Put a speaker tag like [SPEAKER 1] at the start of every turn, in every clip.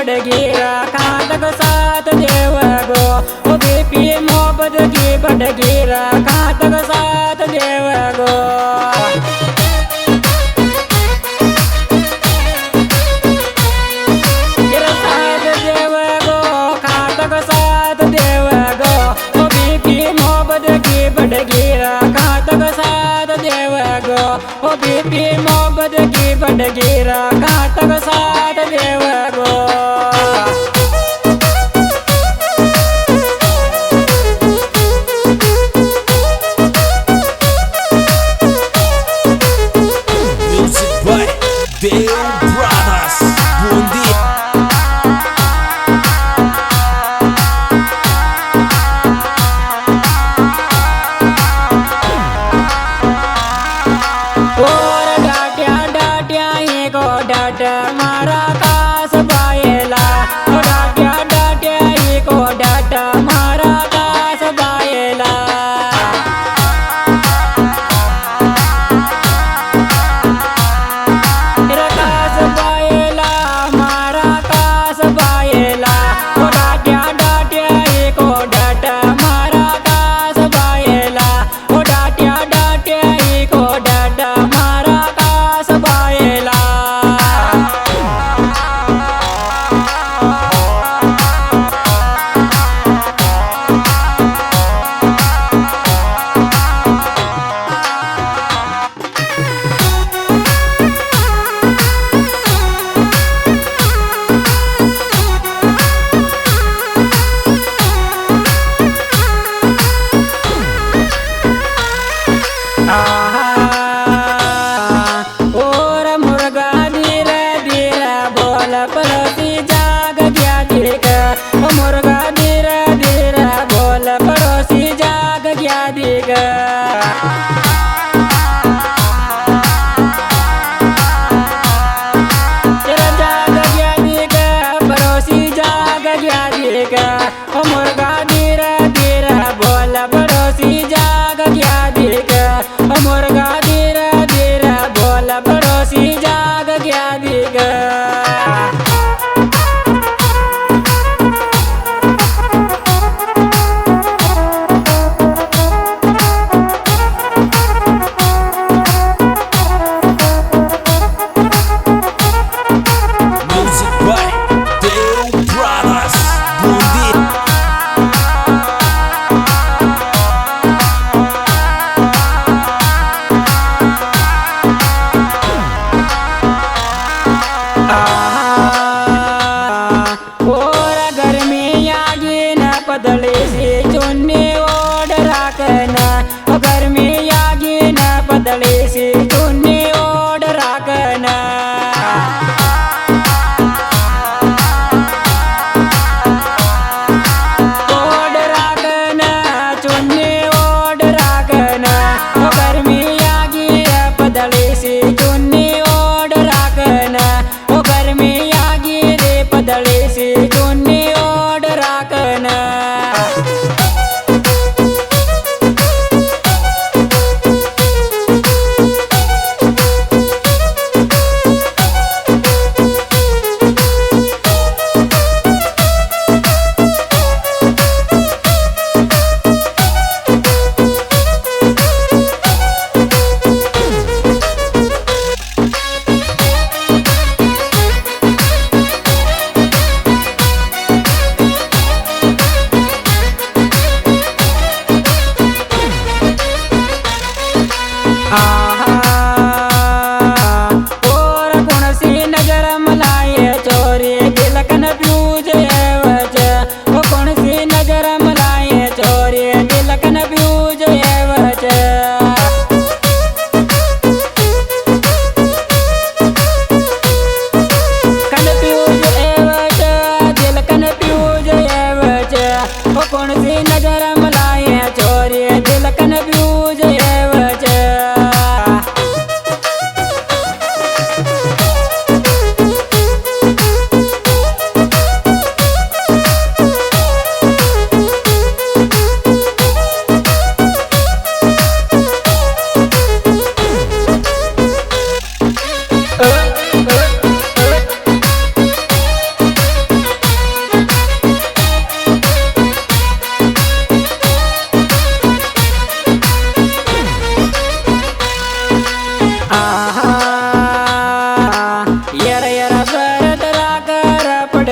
[SPEAKER 1] बड़गीरा कांतक साथ देव गो ओ बीपी मोहब्बत की बड़गीरा कांतक साथ देव गो साथ देव गो कांतक साथ देव गो ओ बीपी मोहब्बत की बड़गीरा कांतक साथ देव गो ओ बीपी मोहब्बत की बड़गीरा कांतक साथ देव गो मारा कास बायला डाट्या डाट्या को डाटा मारा कास बायला कास बायला मारा कास बायला डाट्या डाट्या को डाटा मारा कास बायला डाट्या डाट्या को डाटा मारा कास बायला और मुर्गा धीरे धीरे बोल पड़ोसी जाग गया दिख मुर्गा धीरे धीरे बोल पड़ोसी जाग गया दिख जाग गया दिख पड़ोसी जाग गया दिख मुर्गा धीरे धीरे बोल पड़ोसी जाग गया दिख मुर्गा धीरे धीरे बोल पड़ोसी जाग गया दिख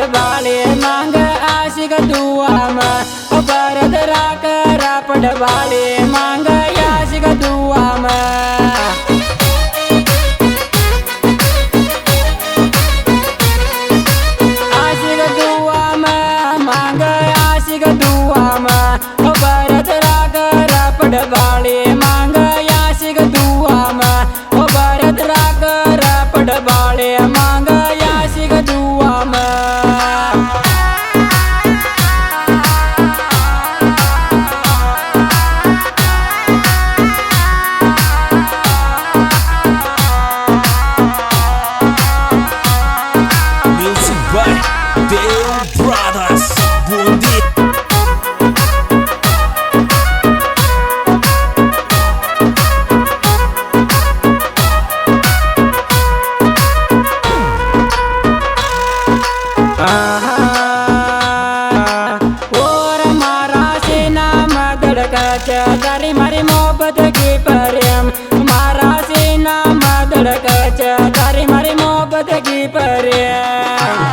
[SPEAKER 1] पडवाले मांग आशिक दुआ में भरत राकरा पडवाले मांग आशिक दुआ में आशिक दुआ में मांग आशिक दुआ में भरत राकरा पडवाले मांग आशिक दुआ में भरत राकरा पडवाले मांग आशिक दुआ में
[SPEAKER 2] Music by Deo Brothers. Bundi.
[SPEAKER 1] और मारा से नाम धड़कच तारी मारी मोहब्बत की प्रेम मारा से नाम धड़कच तारी मारी मोहब्बत की प्रेम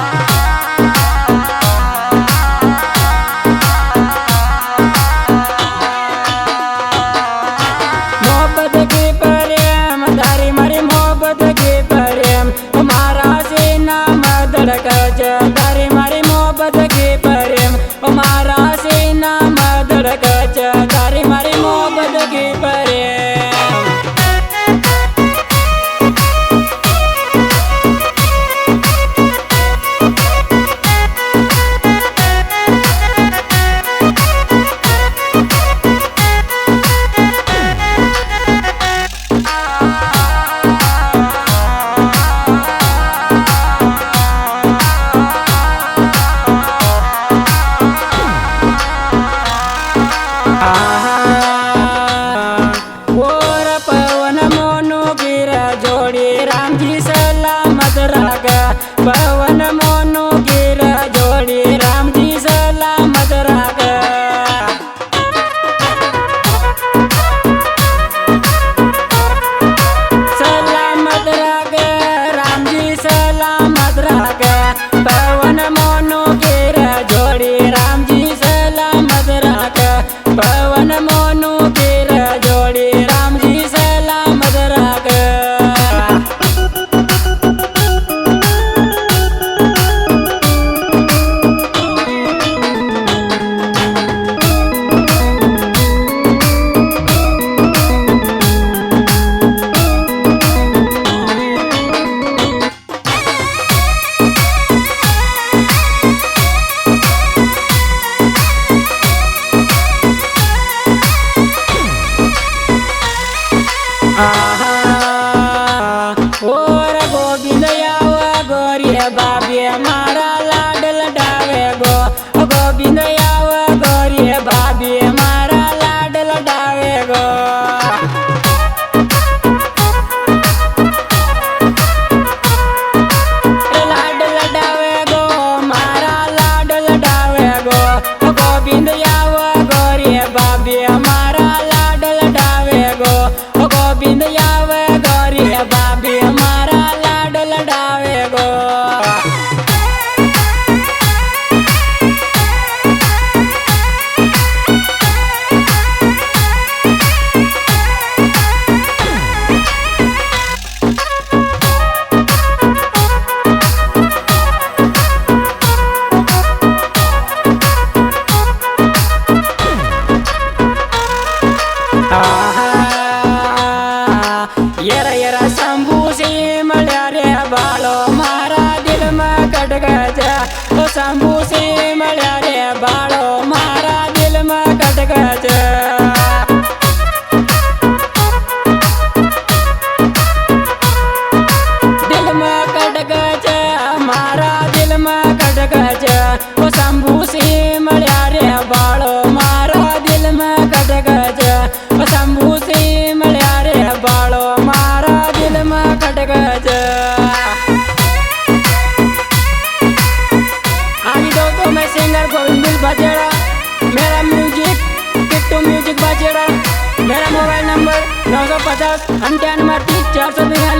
[SPEAKER 1] मोहब्बत की प्रेम तारी मारी मोहब्बत की प्रेम मारा से नाम धड़कच तारी मारी मोहब्बत की प्रेम मारा से नाम धड़कच तारी मारी मोहब्बत की प्रेम और पवन मोनू गिरा जोड़ी राम जी सलामत रागा पवन मोनू गिरा जोड़ी राम जी सलामत रागा सलामत रागा राम जी सलामत रागा पवन मोनू गिरा जोड़ी राम जी सलामत रागा पवन मोनू गिरा जोड़ी राम जी सलामत रागा और गोविंद यावा गोरिया बाबे मारा लाडल डावे गो गोविंद यावा गोरिया बाबे मारा लाडल डावे गो लाडल डावे गो मारा लाडल डावे गो गोविंद यावा गोरिया बाबे मारा लाडल डावे गो गोविंद यावा गोरिया बाबे मारा लाडल डावे गो येरा येरा शंभू से मल्या रे बालो मारा दिल में कटक जा ओ शंभू से मल्या रे बालो मारा दिल में कटक जा दिल में कटक जा मारा दिल में कटक जा ओ शंभू से मल्या रे बालो मारा दिल में कटक जा ओ शंभू से मल्या रे बालो मारा दिल में कटक जा आज दोस्तों मैं सिंगर गोविंद बजेड़ा मेरा म्यूजिक किट्टू म्यूजिक बजेड़ा मेरा मोबाइल नंबर 950 98 30 492